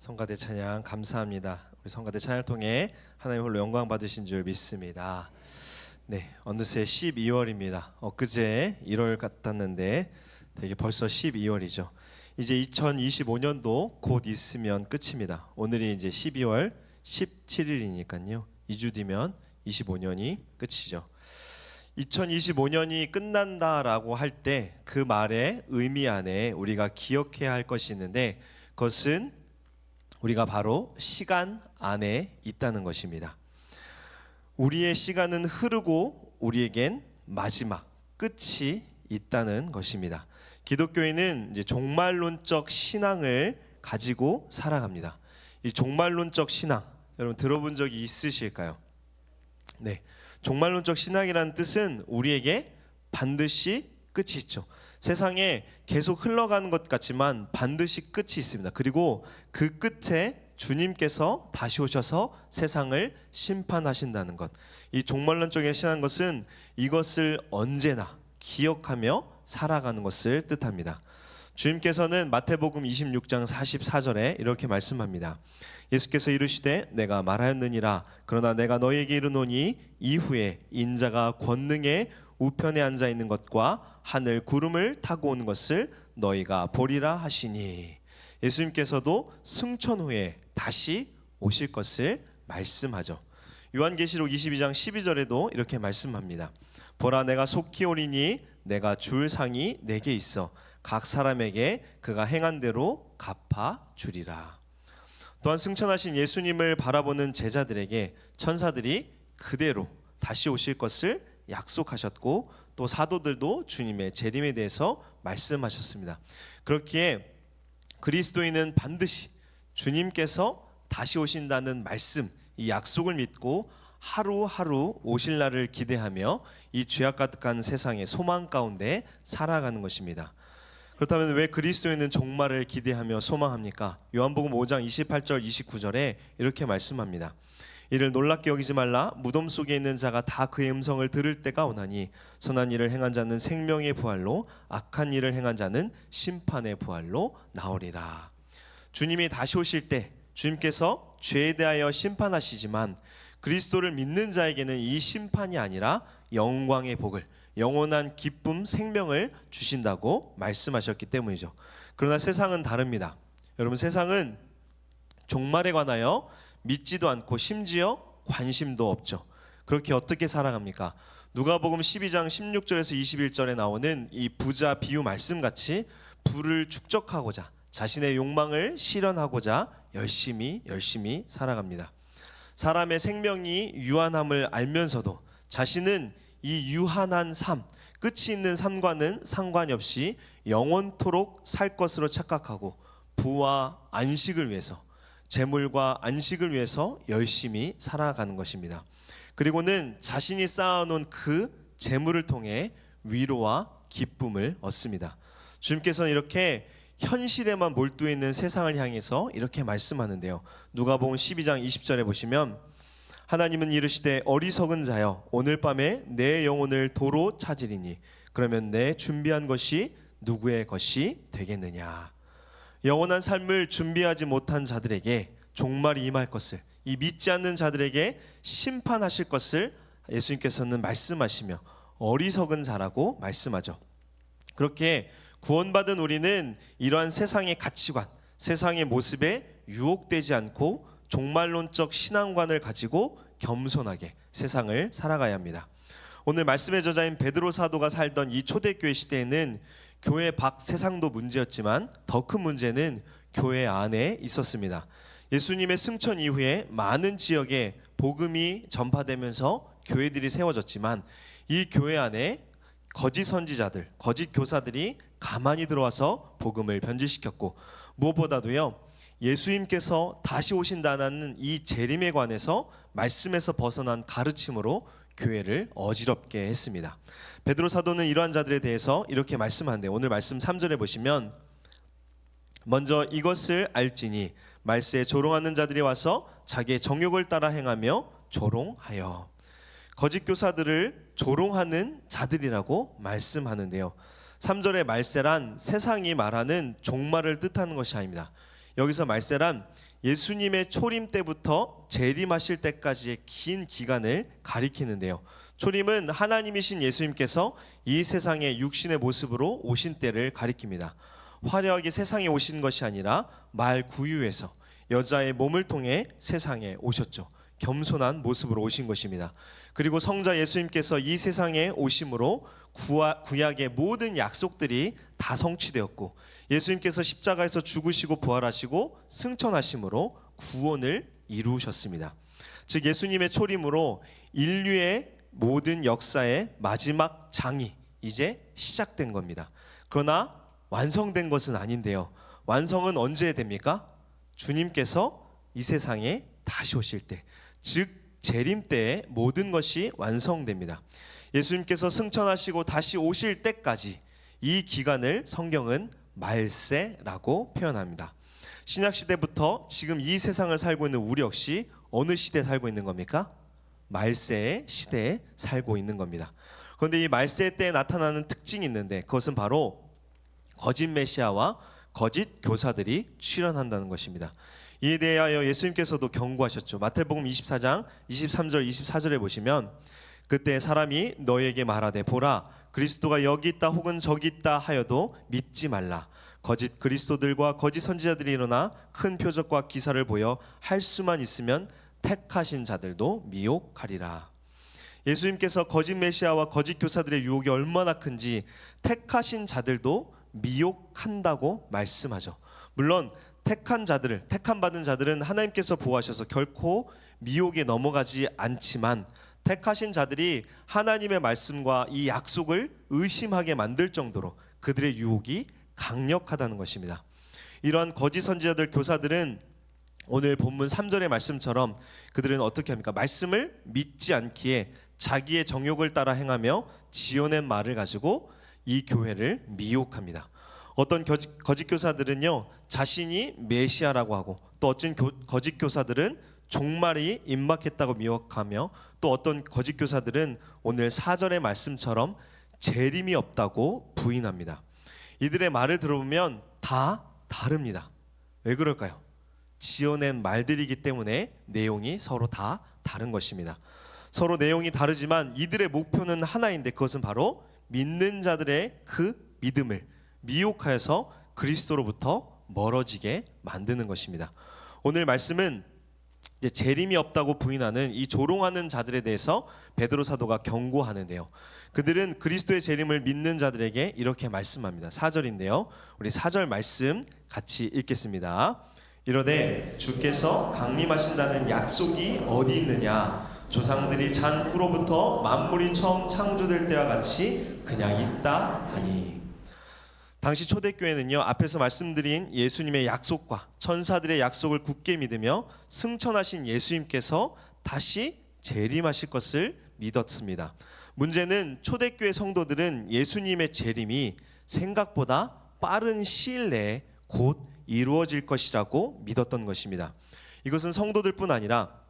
성가대 찬양 감사합니다. 우리 성가대 찬양을 통해 하나님 홀로 영광 받으신 줄 믿습니다. 네, 어느새 12월입니다. 엊그제 1월 같았는데 되게 벌써 12월이죠. 이제 2025년도 곧 있으면 끝입니다. 오늘이 이제 12월 17일이니까요. 2주 뒤면 25년이 끝이죠. 2025년이 끝난다라고 할 때 그 말의 의미 안에 우리가 기억해야 할 것이 있는데 그것은 우리가 바로 시간 안에 있다는 것입니다. 우리의 시간은 흐르고 우리에겐 마지막 끝이 있다는 것입니다. 기독교인은 이제 종말론적 신앙을 가지고 살아갑니다. 이 종말론적 신앙 여러분 들어본 적이 있으실까요? 네, 종말론적 신앙이라는 뜻은 우리에게 반드시 끝이 있죠. 세상에 계속 흘러가는 것 같지만 반드시 끝이 있습니다. 그리고 그 끝에 주님께서 다시 오셔서 세상을 심판하신다는 것. 이 종말론적인 신앙 것은 이것을 언제나 기억하며 살아가는 것을 뜻합니다. 주님께서는 마태복음 26장 44절에 이렇게 말씀합니다. 예수께서 이르시되 내가 말하였느니라 그러나 내가 너희에게 이르노니 이후에 인자가 권능의 우편에 앉아 있는 것과 하늘 구름을 타고 오는 것을 너희가 보리라 하시니 예수님께서도 승천 후에 다시 오실 것을 말씀하죠. 요한계시록 22장 12절에도 이렇게 말씀합니다. 보라 내가 속히 오리니 내가 줄 상이 내게 있어 각 사람에게 그가 행한 대로 갚아 주리라. 또한 승천하신 예수님을 바라보는 제자들에게 천사들이 그대로 다시 오실 것을 약속하셨고 또 사도들도 주님의 재림에 대해서 말씀하셨습니다. 그렇기에 그리스도인은 반드시 주님께서 다시 오신다는 말씀, 이 약속을 믿고 하루하루 오실 날을 기대하며 이 죄악 가득한 세상의 소망 가운데 살아가는 것입니다. 그렇다면 왜 그리스도인은 종말을 기대하며 소망합니까? 요한복음 5장 28절 29절에 이렇게 말씀합니다. 이를 놀랍게 여기지 말라. 무덤 속에 있는 자가 다 그의 음성을 들을 때가 오나니 선한 일을 행한 자는 생명의 부활로 악한 일을 행한 자는 심판의 부활로 나오리라. 주님이 다시 오실 때 주님께서 죄에 대하여 심판하시지만 그리스도를 믿는 자에게는 이 심판이 아니라 영광의 복을, 영원한 기쁨, 생명을 주신다고 말씀하셨기 때문이죠. 그러나 세상은 다릅니다. 여러분, 세상은 종말에 관하여 믿지도 않고 심지어 관심도 없죠. 그렇게 어떻게 살아갑니까? 누가복음 12장 16절에서 21절에 나오는 이 부자 비유 말씀같이 부를 축적하고자 자신의 욕망을 실현하고자 열심히 살아갑니다. 사람의 생명이 유한함을 알면서도 자신은 이 유한한 삶, 끝이 있는 삶과는 상관이 없이 영원토록 살 것으로 착각하고 부와 안식을 위해서, 재물과 안식을 위해서 열심히 살아가는 것입니다. 그리고는 자신이 쌓아놓은 그 재물을 통해 위로와 기쁨을 얻습니다. 주님께서는 이렇게 현실에만 몰두해 있는 세상을 향해서 이렇게 말씀하는데요. 누가복음 12장 20절에 보시면 하나님은 이르시되 어리석은 자여 오늘 밤에 내 영혼을 도로 찾으리니 그러면 내 준비한 것이 누구의 것이 되겠느냐. 영원한 삶을 준비하지 못한 자들에게 종말이 임할 것을, 이 믿지 않는 자들에게 심판하실 것을 예수님께서는 말씀하시며 어리석은 자라고 말씀하죠. 그렇게 구원받은 우리는 이러한 세상의 가치관, 세상의 모습에 유혹되지 않고 종말론적 신앙관을 가지고 겸손하게 세상을 살아가야 합니다. 오늘 말씀의 저자인 베드로 사도가 살던 이 초대교회 시대에는 교회 밖 세상도 문제였지만 더 큰 문제는 교회 안에 있었습니다. 예수님의 승천 이후에 많은 지역에 복음이 전파되면서 교회들이 세워졌지만 이 교회 안에 거짓 선지자들, 거짓 교사들이 가만히 들어와서 복음을 변질시켰고 무엇보다도요 예수님께서 다시 오신다는 이 재림에 관해서 말씀에서 벗어난 가르침으로 교회를 어지럽게 했습니다. 베드로 사도는 이러한 자들에 대해서 이렇게 말씀하는데 오늘 말씀 3절에 보시면 먼저 이것을 알지니 말세에 조롱하는 자들이 와서 자기의 정욕을 따라 행하며 조롱하여. 거짓 교사들을 조롱하는 자들이라고 말씀하는데요. 3절의 말세란 세상이 말하는 종말을 뜻하는 것이 아닙니다. 여기서 말세란 예수님의 초림 때부터 재림하실 때까지의 긴 기간을 가리키는데요. 초림은 하나님이신 예수님께서 이 세상에 육신의 모습으로 오신 때를 가리킵니다. 화려하게 세상에 오신 것이 아니라 말 구유에서 여자의 몸을 통해 세상에 오셨죠. 겸손한 모습으로 오신 것입니다. 그리고 성자 예수님께서 이 세상에 오심으로 구약의 모든 약속들이 다 성취되었고, 예수님께서 십자가에서 죽으시고 부활하시고 승천하심으로 구원을 이루셨습니다. 즉 예수님의 초림으로 인류의 모든 역사의 마지막 장이 이제 시작된 겁니다. 그러나 완성된 것은 아닌데요. 완성은 언제 됩니까? 주님께서 이 세상에 다시 오실 때, 즉 재림 때에 모든 것이 완성됩니다. 예수님께서 승천하시고 다시 오실 때까지 이 기간을 성경은 말세라고 표현합니다. 신약 시대부터 지금 이 세상을 살고 있는 우리 역시 어느 시대에 살고 있는 겁니까? 말세의 시대에 살고 있는 겁니다. 그런데 이 말세 때에 나타나는 특징이 있는데, 그것은 바로 거짓 메시아와 거짓 교사들이 출현한다는 것입니다. 이에 대하여 예수님께서도 경고하셨죠. 마태복음 24장 23절 24절에 보시면, 그때 사람이 너에게 말하되 보라 그리스도가 여기 있다 혹은 저기 있다 하여도 믿지 말라. 거짓 그리스도들과 거짓 선지자들이 일어나 큰 표적과 기사를 보여 할 수만 있으면 택하신 자들도 미혹하리라. 예수님께서 거짓 메시아와 거짓 교사들의 유혹이 얼마나 큰지 택하신 자들도 미혹한다고 말씀하죠. 물론 택한 받은 자들은 하나님께서 보호하셔서 결코 미혹에 넘어가지 않지만, 택하신 자들이 하나님의 말씀과 이 약속을 의심하게 만들 정도로 그들의 유혹이 강력하다는 것입니다. 이러한 거짓 선지자들, 교사들은 오늘 본문 3절의 말씀처럼 그들은 어떻게 합니까? 말씀을 믿지 않기에 자기의 정욕을 따라 행하며 지어낸 말을 가지고 이 교회를 미혹합니다. 어떤 거짓 교사들은요, 자신이 메시아라고 하고, 또 어떤 거짓 교사들은 종말이 임박했다고 미혹하며, 또 어떤 거짓 교사들은 오늘 4절의 말씀처럼 재림이 없다고 부인합니다. 이들의 말을 들어보면 다 다릅니다. 왜 그럴까요? 지어낸 말들이기 때문에 내용이 서로 다 다른 것입니다. 서로 내용이 다르지만 이들의 목표는 하나인데, 그것은 바로 믿는 자들의 그 믿음을 미혹하여서 그리스도로부터 멀어지게 만드는 것입니다. 오늘 말씀은 이제 재림이 없다고 부인하는 이 조롱하는 자들에 대해서 베드로 사도가 경고하는데요. 그들은 그리스도의 재림을 믿는 자들에게 이렇게 말씀합니다. 4절인데요. 우리 4절 말씀 같이 읽겠습니다. 이르되 주께서 강림하신다는 약속이 어디 있느냐? 조상들이 잔 후로부터 만물이 처음 창조될 때와 같이 그냥 있다 하니. 당시 초대교회는요, 앞에서 말씀드린 예수님의 약속과 천사들의 약속을 굳게 믿으며 승천하신 예수님께서 다시 재림하실 것을 믿었습니다. 문제는 초대교회 성도들은 예수님의 재림이 생각보다 빠른 시일 내에 곧 이루어질 것이라고 믿었던 것입니다. 이것은 성도들뿐 아니라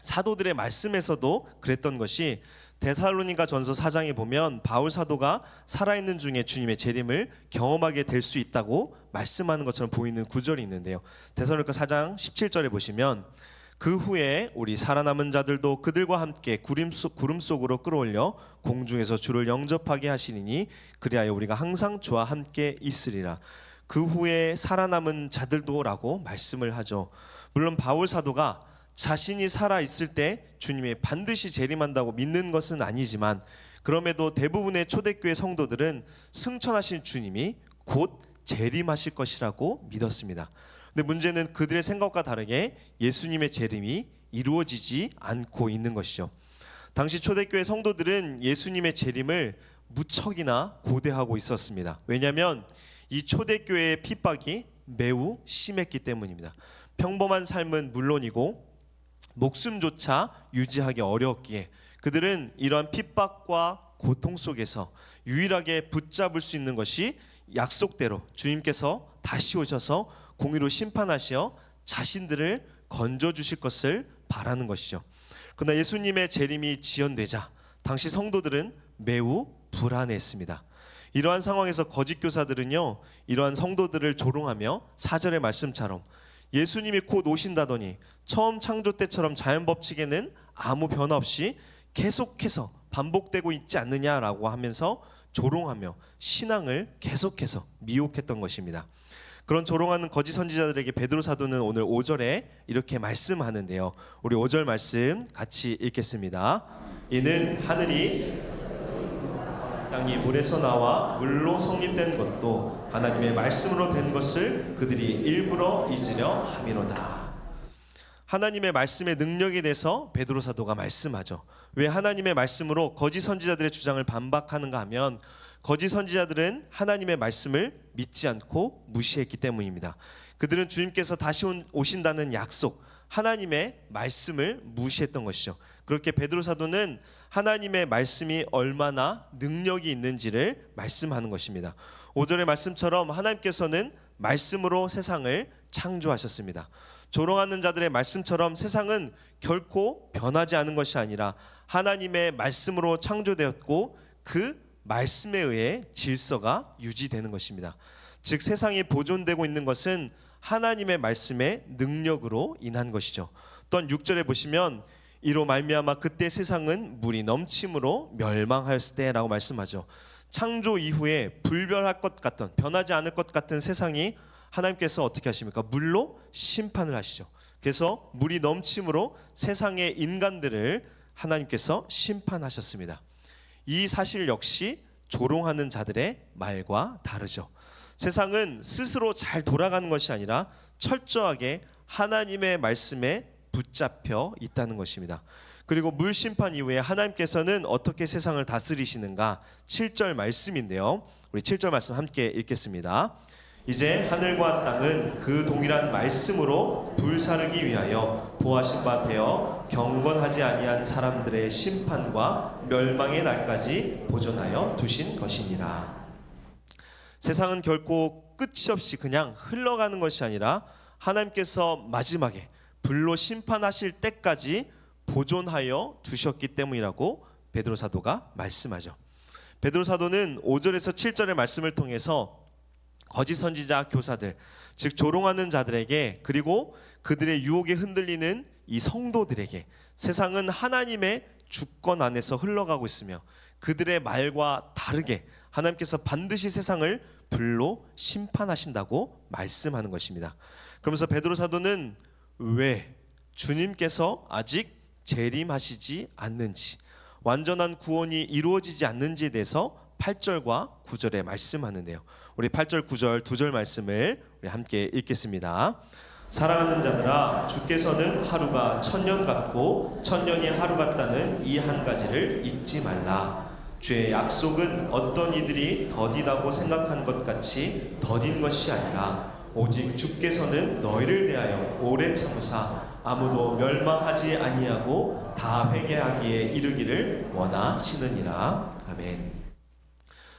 사도들의 말씀에서도 그랬던 것이, 데살로니가 전서 4장에 보면 바울 사도가 살아있는 중에 주님의 재림을 경험하게 될 수 있다고 말씀하는 것처럼 보이는 구절이 있는데요. 데살로니가 4장 17절에 보시면, 그 후에 우리 살아남은 자들도 그들과 함께 구름 속으로 끌어올려 공중에서 주를 영접하게 하시리니 그리하여 우리가 항상 주와 함께 있으리라. 그 후에 살아남은 자들도라고 말씀을 하죠. 물론 바울 사도가 자신이 살아있을 때 주님이 반드시 재림한다고 믿는 것은 아니지만, 그럼에도 대부분의 초대교회 성도들은 승천하신 주님이 곧 재림하실 것이라고 믿었습니다. 근데 문제는 그들의 생각과 다르게 예수님의 재림이 이루어지지 않고 있는 것이죠. 당시 초대교회 성도들은 예수님의 재림을 무척이나 고대하고 있었습니다. 왜냐하면 이 초대교회의 핍박이 매우 심했기 때문입니다. 평범한 삶은 물론이고 목숨조차 유지하기 어려웠기에 그들은 이러한 핍박과 고통 속에서 유일하게 붙잡을 수 있는 것이 약속대로 주님께서 다시 오셔서 공의로 심판하시어 자신들을 건져주실 것을 바라는 것이죠. 그러나 예수님의 재림이 지연되자 당시 성도들은 매우 불안했습니다. 이러한 상황에서 거짓 교사들은요, 이러한 성도들을 조롱하며 4절의 말씀처럼 예수님이 곧 오신다더니 처음 창조 때처럼 자연 법칙에는 아무 변화 없이 계속해서 반복되고 있지 않느냐라고 하면서 조롱하며 신앙을 계속해서 미혹했던 것입니다. 그런 조롱하는 거짓 선지자들에게 베드로 사도는 오늘 5절에 이렇게 말씀하는데요. 우리 5절 말씀 같이 읽겠습니다. 이는 하늘이 땅이 물에서 나와 물로 성립된 것도 하나님의 말씀으로 된 것을 그들이 일부러 잊으려 함이로다. 하나님의 말씀의 능력에 대해서 베드로 사도가 말씀하죠. 왜 하나님의 말씀으로 거짓 선지자들의 주장을 반박하는가 하면 거짓 선지자들은 하나님의 말씀을 믿지 않고 무시했기 때문입니다. 그들은 주님께서 다시 오신다는 약속, 하나님의 말씀을 무시했던 것이죠. 그렇게 베드로 사도는 하나님의 말씀이 얼마나 능력이 있는지를 말씀하는 것입니다. 5절의 말씀처럼 하나님께서는 말씀으로 세상을 창조하셨습니다. 조롱하는 자들의 말씀처럼 세상은 결코 변하지 않은 것이 아니라 하나님의 말씀으로 창조되었고 그 말씀에 의해 질서가 유지되는 것입니다. 즉 세상이 보존되고 있는 것은 하나님의 말씀의 능력으로 인한 것이죠. 또한 6절에 보시면 이로 말미암아 그때 세상은 물이 넘침으로 멸망하였을 때라고 말씀하죠. 창조 이후에 불변할 것 같던, 변하지 않을 것 같은 세상이 하나님께서 어떻게 하십니까? 물로 심판을 하시죠. 그래서 물이 넘침으로 세상의 인간들을 하나님께서 심판하셨습니다. 이 사실 역시 조롱하는 자들의 말과 다르죠. 세상은 스스로 잘 돌아가는 것이 아니라 철저하게 하나님의 말씀에 붙잡혀 있다는 것입니다. 그리고 물 심판 이후에 하나님께서는 어떻게 세상을 다스리시는가? 7절 말씀인데요. 우리 7절 말씀 함께 읽겠습니다. 이제 하늘과 땅은 그 동일한 말씀으로 불사르기 위하여 보하신 바 되어 경건하지 아니한 사람들의 심판과 멸망의 날까지 보존하여 두신 것이니라. 세상은 결코 끝이 없이 그냥 흘러가는 것이 아니라 하나님께서 마지막에 불로 심판하실 때까지 보존하여 두셨기 때문이라고 베드로 사도가 말씀하죠. 베드로 사도는 5절에서 7절의 말씀을 통해서 거짓 선지자 교사들, 즉 조롱하는 자들에게, 그리고 그들의 유혹에 흔들리는 이 성도들에게 세상은 하나님의 주권 안에서 흘러가고 있으며 그들의 말과 다르게 하나님께서 반드시 세상을 불로 심판하신다고 말씀하는 것입니다. 그러면서 베드로 사도는 왜 주님께서 아직 재림하시지 않는지, 완전한 구원이 이루어지지 않는지에 대해서 8절과 9절에 말씀하는데요. 우리 8절 9절 두 절 말씀을 우리 함께 읽겠습니다. 사랑하는 자들아, 주께서는 하루가 천년 같고 천년이 하루 같다는 이 한 가지를 잊지 말라. 주의 약속은 어떤 이들이 더디다고 생각한 것 같이 더딘 것이 아니라 오직 주께서는 너희를 대하여 오래 참으사 아무도 멸망하지 아니하고 다 회개하기에 이르기를 원하시느니라. 아멘.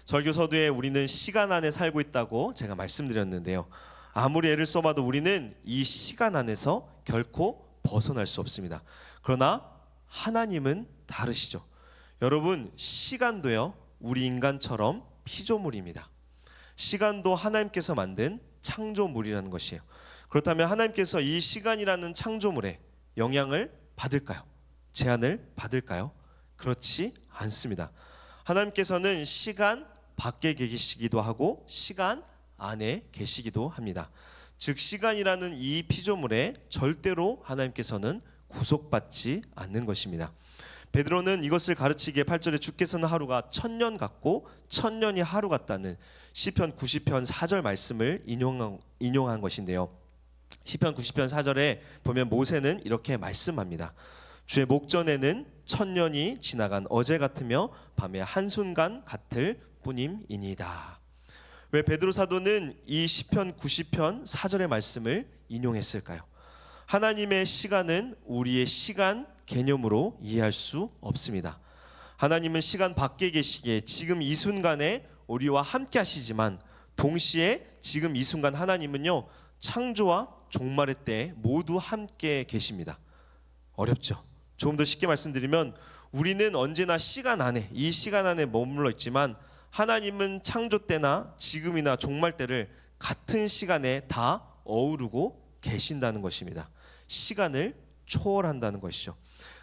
설교서두에 우리는 시간 안에 살고 있다고 제가 말씀드렸는데요. 아무리 애를 써봐도 우리는 이 시간 안에서 결코 벗어날 수 없습니다. 그러나 하나님은 다르시죠. 여러분, 시간도요, 우리 인간처럼 피조물입니다. 시간도 하나님께서 만든 창조물이라는 것이에요. 그렇다면 하나님께서 이 시간이라는 창조물에 영향을 받을까요? 제한을 받을까요? 그렇지 않습니다. 하나님께서는 시간 밖에 계시기도 하고 시간 안에 계시기도 합니다. 즉 시간이라는 이 피조물에 절대로 하나님께서는 구속받지 않는 것입니다. 베드로는 이것을 가르치기에 8절에 주께서는 하루가 천년 같고 천년이 하루 같다는 시편 90편 4절 말씀을 인용한 것인데요. 시편 90편 4절에 보면 모세는 이렇게 말씀합니다. 주의 목전에는 천년이 지나간 어제 같으며 밤의 한순간 같을 뿐임이니이다. 왜 베드로 사도는 이 시편 90편 4절의 말씀을 인용했을까요? 하나님의 시간은 우리의 시간 개념으로 이해할 수 없습니다. 하나님은 시간 밖에 계시기에 지금 이 순간에 우리와 함께 하시지만 동시에 지금 이 순간 하나님은요, 창조와 종말의 때 모두 함께 계십니다. 어렵죠? 조금 더 쉽게 말씀드리면 우리는 언제나 시간 안에, 이 시간 안에 머물러 있지만 하나님은 창조 때나 지금이나 종말 때를 같은 시간에 다 어우르고 계신다는 것입니다. 시간을 초월한다는 것이죠.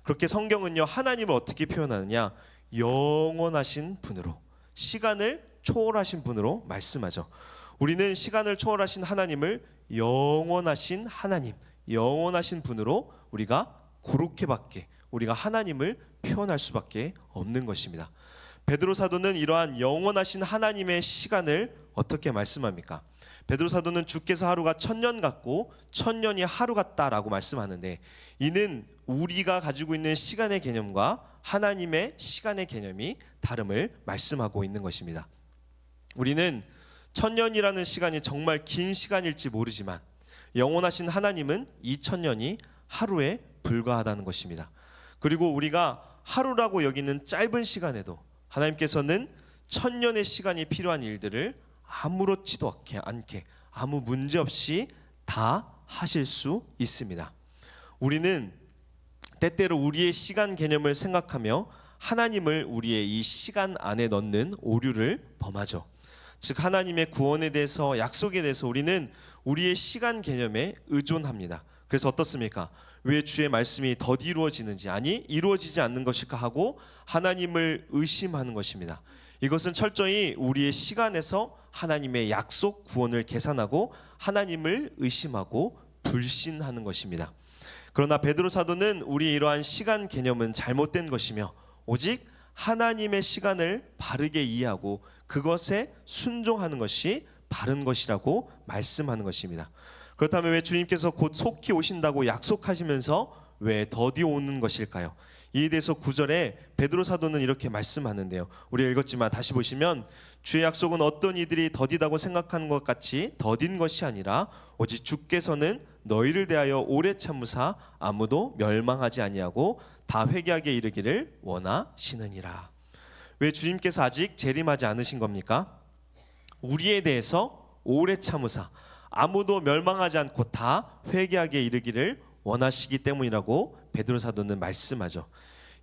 그렇게 성경은요, 하나님을 어떻게 표현하느냐? 영원하신 분으로, 시간을 초월하신 분으로 말씀하죠. 우리는 시간을 초월하신 하나님을 영원하신 하나님, 영원하신 분으로 우리가 그렇게밖에, 우리가 하나님을 표현할 수밖에 없는 것입니다. 베드로 사도는 이러한 영원하신 하나님의 시간을 어떻게 말씀합니까? 베드로 사도는 주께서 하루가 1000년 같고 1000년이 하루 같다라고 말씀하는데, 이는 우리가 가지고 있는 시간의 개념과 하나님의 시간의 개념이 다름을 말씀하고 있는 것입니다. 우리는 1000년이라는 시간이 정말 긴 시간일지 모르지만 영원하신 하나님은 2000년이 하루에 불과하다는 것입니다. 그리고 우리가 하루라고 여기는 짧은 시간에도 하나님께서는 1000년의 시간이 필요한 일들을 아무렇지도 않게 아무 문제 없이 다 하실 수 있습니다. 우리는 때때로 우리의 시간 개념을 생각하며 하나님을 우리의 이 시간 안에 넣는 오류를 범하죠. 즉 하나님의 구원에 대해서, 약속에 대해서 우리는 우리의 시간 개념에 의존합니다. 그래서 어떻습니까? 왜 주의 말씀이 더 이루어지는지, 아니 이루어지지 않는 것일까 하고 하나님을 의심하는 것입니다. 이것은 철저히 우리의 시간에서 하나님의 약속 구원을 계산하고 하나님을 의심하고 불신하는 것입니다. 그러나 베드로 사도는 우리의 이러한 시간 개념은 잘못된 것이며 오직 하나님의 시간을 바르게 이해하고 그것에 순종하는 것이 바른 것이라고 말씀하는 것입니다. 그렇다면 왜 주님께서 곧 속히 오신다고 약속하시면서 왜 더디 오는 것일까요? 이에 대해서 9절에 베드로 사도는 이렇게 말씀하는데요. 우리가 읽었지만 다시 보시면, 주의 약속은 어떤 이들이 더디다고 생각하는 것 같이 더딘 것이 아니라 오직 주께서는 너희를 대하여 오래 참으사 아무도 멸망하지 아니하고 다 회개하게 이르기를 원하시느니라. 왜 주님께서 아직 재림하지 않으신 겁니까? 우리에 대해서 오래 참으사 아무도 멸망하지 않고 다 회개하게 이르기를 원하시기 때문이라고 베드로 사도는 말씀하죠.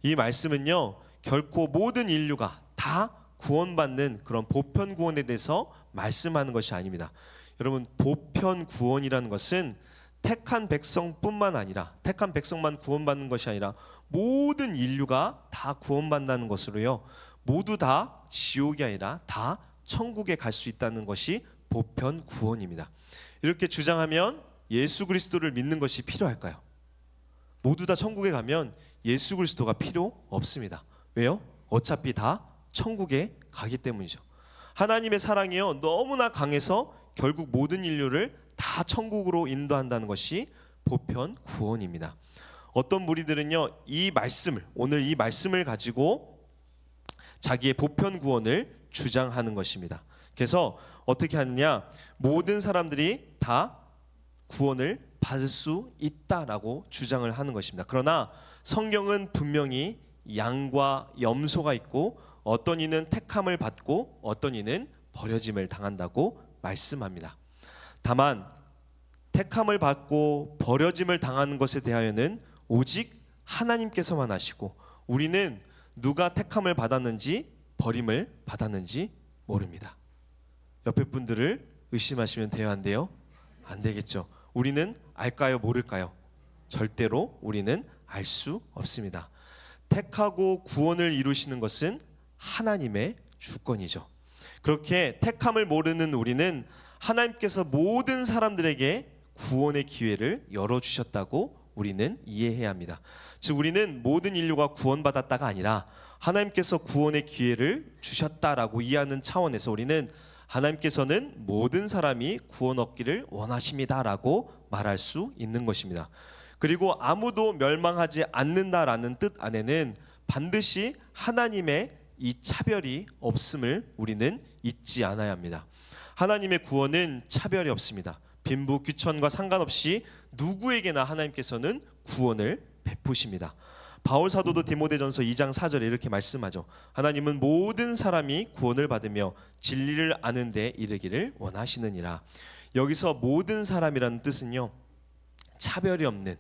이 말씀은요, 결코 모든 인류가 다 구원받는 그런 보편 구원에 대해서 말씀하는 것이 아닙니다. 여러분, 보편 구원이라는 것은 택한 백성뿐만 아니라, 택한 백성만 구원받는 것이 아니라 모든 인류가 다 구원받는다는 것으로요, 모두 다 지옥이 아니라 다 천국에 갈 수 있다는 것이 보편 구원입니다. 이렇게 주장하면 예수 그리스도를 믿는 것이 필요할까요? 모두 다 천국에 가면 예수 그리스도가 필요 없습니다. 왜요? 어차피 다 천국에 가기 때문이죠. 하나님의 사랑이요, 너무나 강해서 결국 모든 인류를 다 천국으로 인도한다는 것이 보편 구원입니다. 어떤 무리들은요, 이 말씀을, 오늘 이 말씀을 가지고 자기의 보편 구원을 주장하는 것입니다. 그래서 어떻게 하느냐? 모든 사람들이 다 구원을 받을 수 있다라고 주장을 하는 것입니다. 그러나 성경은 분명히 양과 염소가 있고 어떤 이는 택함을 받고 어떤 이는 버려짐을 당한다고 말씀합니다. 다만 택함을 받고 버려짐을 당하는 것에 대하여는 오직 하나님께서만 아시고 우리는 누가 택함을 받았는지 버림을 받았는지 모릅니다. 옆에 분들을 의심하시면 돼요, 안 돼요? 안 되겠죠. 우리는 알까요, 모를까요? 절대로 우리는 알 수 없습니다. 택하고 구원을 이루시는 것은 하나님의 주권이죠. 그렇게 택함을 모르는 우리는 하나님께서 모든 사람들에게 구원의 기회를 열어주셨다고 우리는 이해해야 합니다. 즉 우리는 모든 인류가 구원받았다가 아니라 하나님께서 구원의 기회를 주셨다라고 이해하는 차원에서 우리는 하나님께서는 모든 사람이 구원 얻기를 원하십니다라고 말할 수 있는 것입니다. 그리고 아무도 멸망하지 않는다라는 뜻 안에는 반드시 하나님의 이 차별이 없음을 우리는 잊지 않아야 합니다. 하나님의 구원은 차별이 없습니다. 빈부 귀천과 상관없이 누구에게나 하나님께서는 구원을 베푸십니다. 바울 사도도 디모데전서 2장 4절에 이렇게 말씀하죠. 하나님은 모든 사람이 구원을 받으며 진리를 아는 데 이르기를 원하시느니라. 여기서 모든 사람이라는 뜻은요, 차별이 없는,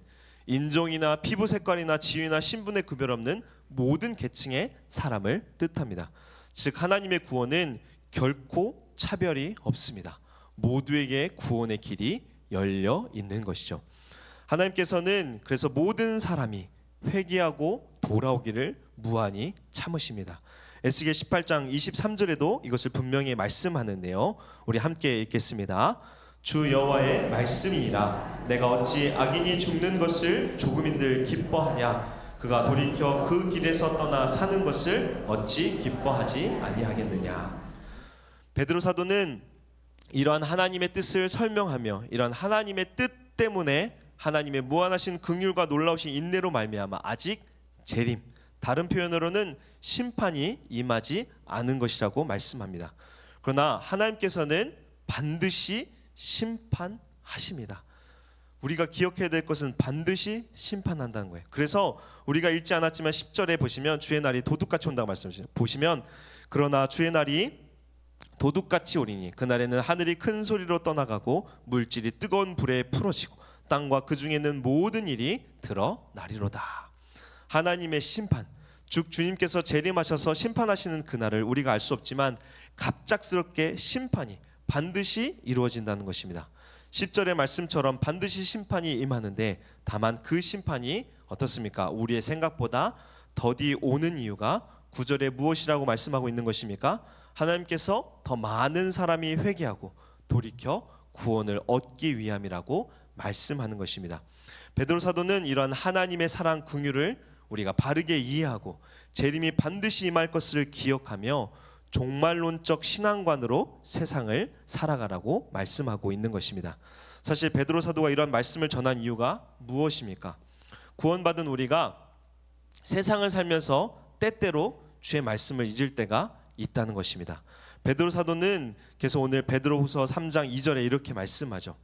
인종이나 피부 색깔이나 지위나 신분의 구별 없는 모든 계층의 사람을 뜻합니다. 즉 하나님의 구원은 결코 차별이 없습니다. 모두에게 구원의 길이 열려 있는 것이죠. 하나님께서는 그래서 모든 사람이 회개하고 돌아오기를 무한히 참으십니다. 에스겔 18장 23절에도 이것을 분명히 말씀하는데요. 우리 함께 읽겠습니다. 주 여호와의 말씀이니라. 내가 어찌 악인이 죽는 것을 조금인들 기뻐하냐. 그가 돌이켜 그 길에서 떠나 사는 것을 어찌 기뻐하지 아니하겠느냐. 베드로 사도는 이러한 하나님의 뜻을 설명하며 이러한 하나님의 뜻 때문에 하나님의 무한하신 긍휼과 놀라우신 인내로 말미암아 아직 재림, 다른 표현으로는 심판이 임하지 않은 것이라고 말씀합니다. 그러나 하나님께서는 반드시 심판하십니다. 우리가 기억해야 될 것은 반드시 심판한다는 거예요. 그래서 우리가 읽지 않았지만 10절에 보시면 주의 날이 도둑같이 온다고 말씀하시죠. 보시면 그러나 주의 날이 도둑같이 오리니 그날에는 하늘이 큰 소리로 떠나가고 물질이 뜨거운 불에 풀어지고 땅과 그 중에 있는 모든 일이 드러나리로다. 하나님의 심판, 즉 주님께서 재림하셔서 심판하시는 그날을 우리가 알 수 없지만 갑작스럽게 심판이 반드시 이루어진다는 것입니다. 10절의 말씀처럼 반드시 심판이 임하는데 다만 그 심판이 어떻습니까? 우리의 생각보다 더디 오는 이유가 9절에 무엇이라고 말씀하고 있는 것입니까? 하나님께서 더 많은 사람이 회개하고 돌이켜 구원을 얻기 위함이라고 말씀하는 것입니다. 베드로 사도는 이러한 하나님의 사랑 긍휼을 우리가 바르게 이해하고 재림이 반드시 임할 것을 기억하며 종말론적 신앙관으로 세상을 살아가라고 말씀하고 있는 것입니다. 사실 베드로 사도가 이런 말씀을 전한 이유가 무엇입니까? 구원받은 우리가 세상을 살면서 때때로 주의 말씀을 잊을 때가 있다는 것입니다. 베드로 사도는 계속 오늘 베드로후서 3장 2절에 이렇게 말씀하죠.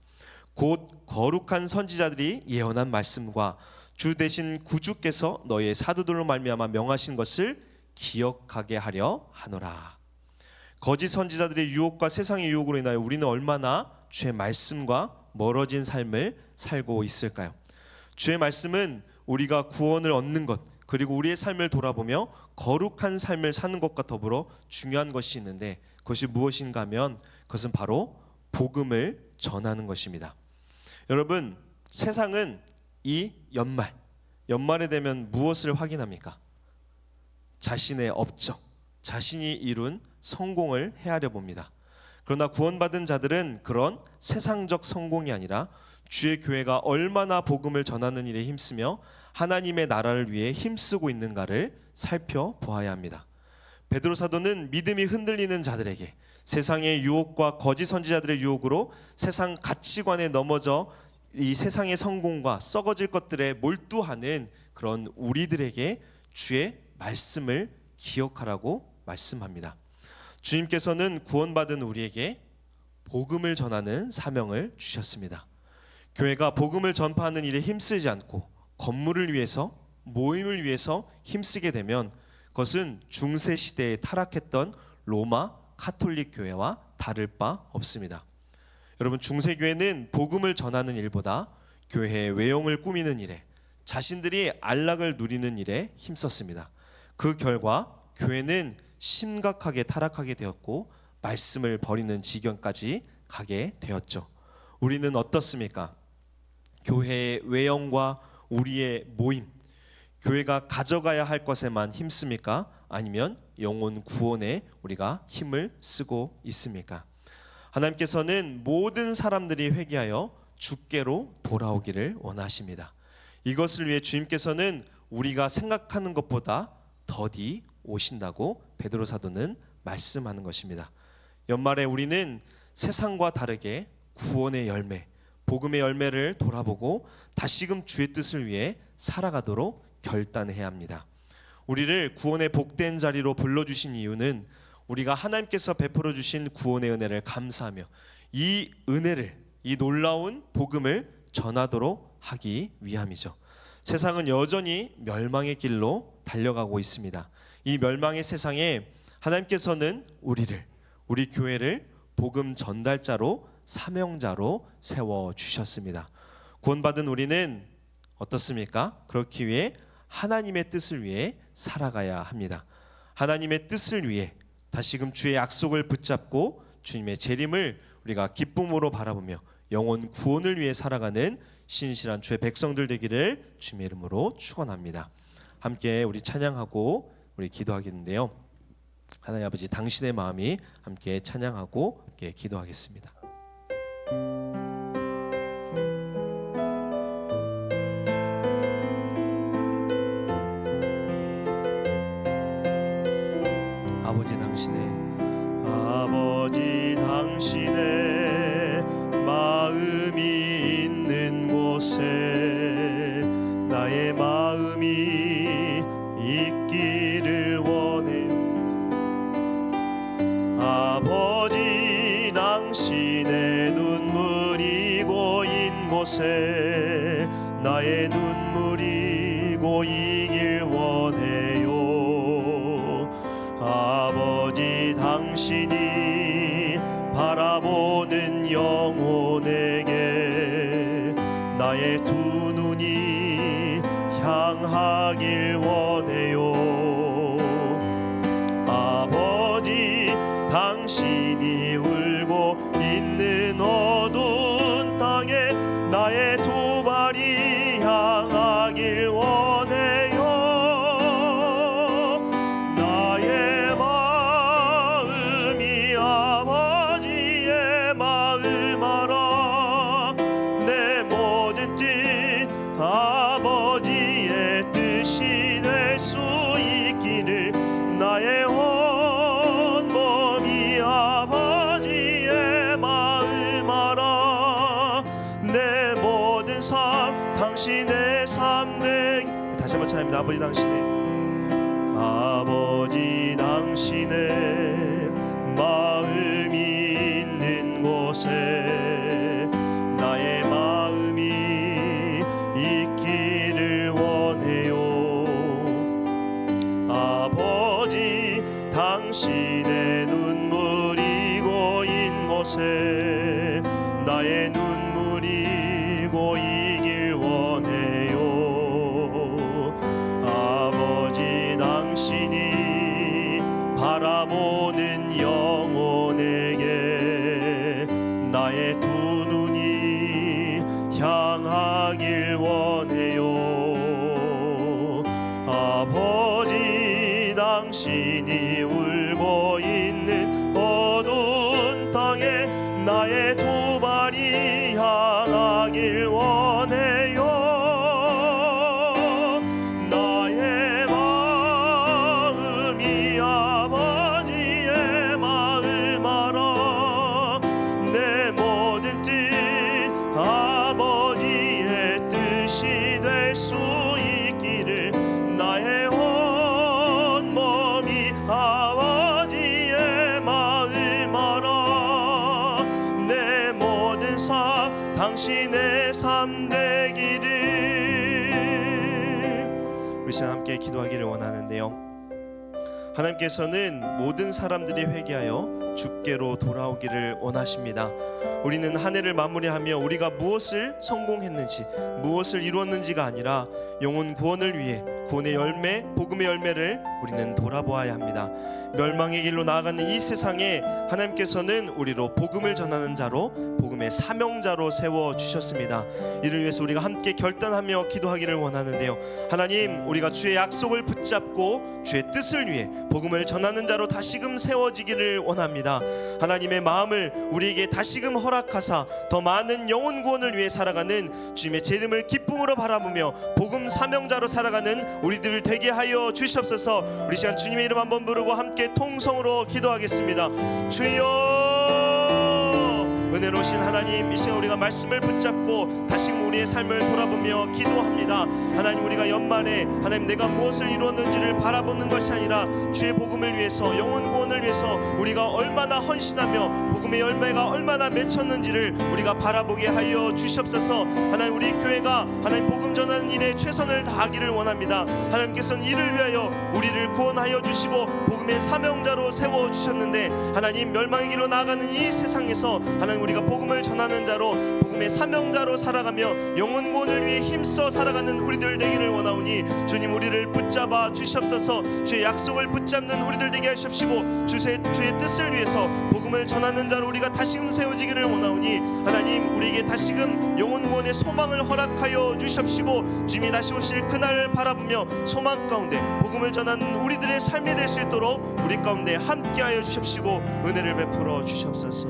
곧 거룩한 선지자들이 예언한 말씀과 주 대신 구주께서 너희의 사도들로 말미암아 명하신 것을 기억하게 하려 하노라. 거짓 선지자들의 유혹과 세상의 유혹으로 인하여 우리는 얼마나 주의 말씀과 멀어진 삶을 살고 있을까요? 주의 말씀은 우리가 구원을 얻는 것 그리고 우리의 삶을 돌아보며 거룩한 삶을 사는 것과 더불어 중요한 것이 있는데 그것이 무엇인가 하면 그것은 바로 복음을 전하는 것입니다. 여러분, 세상은 이 연말에 되면 무엇을 확인합니까? 자신의 업적, 자신이 이룬 성공을 헤아려 봅니다. 그러나 구원받은 자들은 그런 세상적 성공이 아니라 주의 교회가 얼마나 복음을 전하는 일에 힘쓰며 하나님의 나라를 위해 힘쓰고 있는가를 살펴보아야 합니다. 베드로 사도는 믿음이 흔들리는 자들에게 세상의 유혹과 거짓 선지자들의 유혹으로 세상 가치관에 넘어져 이 세상의 성공과 썩어질 것들에 몰두하는 그런 우리들에게 주의 말씀을 기억하라고 말씀합니다. 주님께서는 구원받은 우리에게 복음을 전하는 사명을 주셨습니다. 교회가 복음을 전파하는 일에 힘쓰지 않고 건물을 위해서 모임을 위해서 힘쓰게 되면 그것은 중세 시대에 타락했던 로마 카톨릭 교회와 다를 바 없습니다. 여러분, 중세 교회는 복음을 전하는 일보다 교회의 외형을 꾸미는 일에 자신들이 안락을 누리는 일에 힘썼습니다. 그 결과 교회는 심각하게 타락하게 되었고 말씀을 버리는 지경까지 가게 되었죠. 우리는 어떻습니까? 교회의 외형과 우리의 모임, 교회가 가져가야 할 것에만 힘씁니까? 아니면 영혼 구원에 우리가 힘을 쓰고 있습니까? 하나님께서는 모든 사람들이 회개하여 주께로 돌아오기를 원하십니다. 이것을 위해 주님께서는 우리가 생각하는 것보다 더디 오신다고 베드로 사도는 말씀하는 것입니다. 연말에 우리는 세상과 다르게 구원의 열매, 복음의 열매를 돌아보고 다시금 주의 뜻을 위해 살아가도록 결단해야 합니다. 우리를 구원의 복된 자리로 불러주신 이유는 우리가 하나님께서 베풀어 주신 구원의 은혜를 감사하며 이 은혜를, 이 놀라운 복음을 전하도록 하기 위함이죠. 세상은 여전히 멸망의 길로 달려가고 있습니다. 이 멸망의 세상에 하나님께서는 우리 교회를 복음 전달자로, 사명자로 세워주셨습니다. 구원받은 우리는 어떻습니까? 그렇기 위해 하나님의 뜻을 위해 살아가야 합니다. 하나님의 뜻을 위해 다시금 주의 약속을 붙잡고 주님의 재림을 우리가 기쁨으로 바라보며 영혼 구원을 위해 살아가는 신실한 주의 백성들 되기를 주님의 이름으로 축원합니다. 함께 우리 찬양하고 우리 기도하겠는데요. 하나님 아버지, 당신의 마음이 함께 찬양하고 함께 기도하겠습니다. 아버지 당신의 마음이 있는 곳에 나의 마음이 있기를 원해요. 아버지 당신의 눈물이 고인 곳에 나의 눈물이 고이길 원해요. 아버지 당신이 바라보는 영혼에게 나의 두 눈이 향하길 원해요. 아버지 당신이 울고 있는 어두운 땅에 나의 두 발이 향하길 원해요. 나의 마음이 아버지의 마음 알아. 내 모든 뜻 아버지의 뜻이 될 수 있기를 나의 온몸이 아버지의 마음 알아. 내 모든 삶 당신의 삶 되기. 다시 한번 찬양합니다. 아버지 당신의 마음이 있는 곳에 나의 마음이 있기를 원해요. 아버지 당신의 눈물이 고인 곳에 나의 눈물이 고이길 원해요. 아버지 당신이 바라보는 영혼에게 나의 두 눈이 향하길 원해요. 아버지 당신이 울고 있는 어두운 땅에 나의 두 발이 향하길 원해요. 나의 마음이 아버지의 마음 알아. 내 모든 뜻 아버지의 뜻이 될 수 있기를 나의 온몸이 아버지의 마음 알아. 내 모든 삶 당신의 삶 되기를. 우리 시간 함께 기도하기를 원하는데요. 하나님께서는 모든 사람들이 회개하여 주께로 돌아오기를 원하십니다. 우리는 한 해를 마무리하며 우리가 무엇을 성공했는지, 무엇을 이루었는지가 아니라 영혼 구원을 위해 구원의 열매, 복음의 열매를 우리는 돌아보아야 합니다. 멸망의 길로 나아가는 이 세상에 하나님께서는 우리로 복음을 전하는 자로, 복음의 사명자로 세워주셨습니다. 이를 위해서 우리가 함께 결단하며 기도하기를 원하는데요. 하나님, 우리가 주의 약속을 붙잡고 주의 뜻을 위해 복음을 전하는 자로 다시금 세워지기를 원합니다. 하나님의 마음을 우리에게 다시금 허락하사 더 많은 영혼 구원을 위해 살아가는 주님의 재림을 기쁨으로 바라보며 복음 사명자로 살아가는 우리들 되게 하여 주시옵소서. 우리 시간 주님의 이름 한번 부르고 함께 통성으로 기도하겠습니다. 주여, 은혜로우신 하나님, 이 시간 우리가 말씀을 붙잡고 다시금 우리의 삶을 돌아보며 기도합니다. 하나님, 우리가 연말에 하나님 내가 무엇을 이루었는지를 바라보는 것이 아니라 주의 복음을 위해서, 영혼 구원을 위해서 우리가 얼마나 헌신하며 복음의 열매가 얼마나 맺혔는지를 우리가 바라보게 하여 주시옵소서. 하나님, 우리 교회가 모두가 하나님 복음 전하는 일에 최선을 다하기를 원합니다. 하나님께서는 이를 위하여 우리를 구원하여 주시고 복음의 사명자로 세워주셨는데, 하나님 멸망의 길로 나아가는 이 세상에서 하나님 우리가 복음을 전하는 자로, 복음의 사명자로 살아가며 영혼 구원을 위해 힘써 살아가는 우리들 되기를 원하오니, 주님 우리를 붙잡아 주시옵소서. 주의 약속을 붙잡는 우리들 되게 하시옵시고, 주의 뜻을 위해서 복음을 전하는 자로 우리가 다시금 세워지기를 원하오니, 하나님 우리에게 다시금 영혼 구원의 소망을 허락하여 주시옵시고, 주님이 다시 오실 그날을 바라보며 소망 가운데 복음을 전하는 우리들의 삶이 될 수 있도록 우리 가운데 함께하여 주시옵시고 은혜를 베풀어 주시옵소서.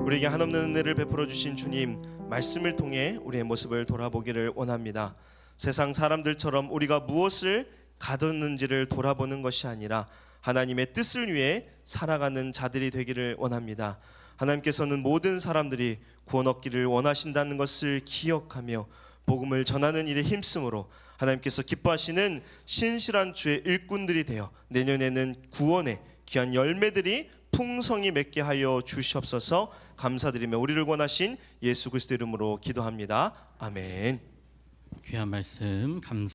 우리에게 한없는 은혜를 베풀어 주신 주님, 말씀을 통해 우리의 모습을 돌아보기를 원합니다. 세상 사람들처럼 우리가 무엇을 가뒀는지를 돌아보는 것이 아니라 하나님의 뜻을 위해 살아가는 자들이 되기를 원합니다. 하나님께서는 모든 사람들이 구원 얻기를 원하신다는 것을 기억하며 복음을 전하는 일에 힘쓰므로 하나님께서 기뻐하시는 신실한 주의 일꾼들이 되어 내년에는 구원의 귀한 열매들이 풍성히 맺게 하여 주시옵소서. 감사드리며 우리를 권하신 예수 그리스도 이름으로 기도합니다. 아멘. 귀한 말씀 감사합니다.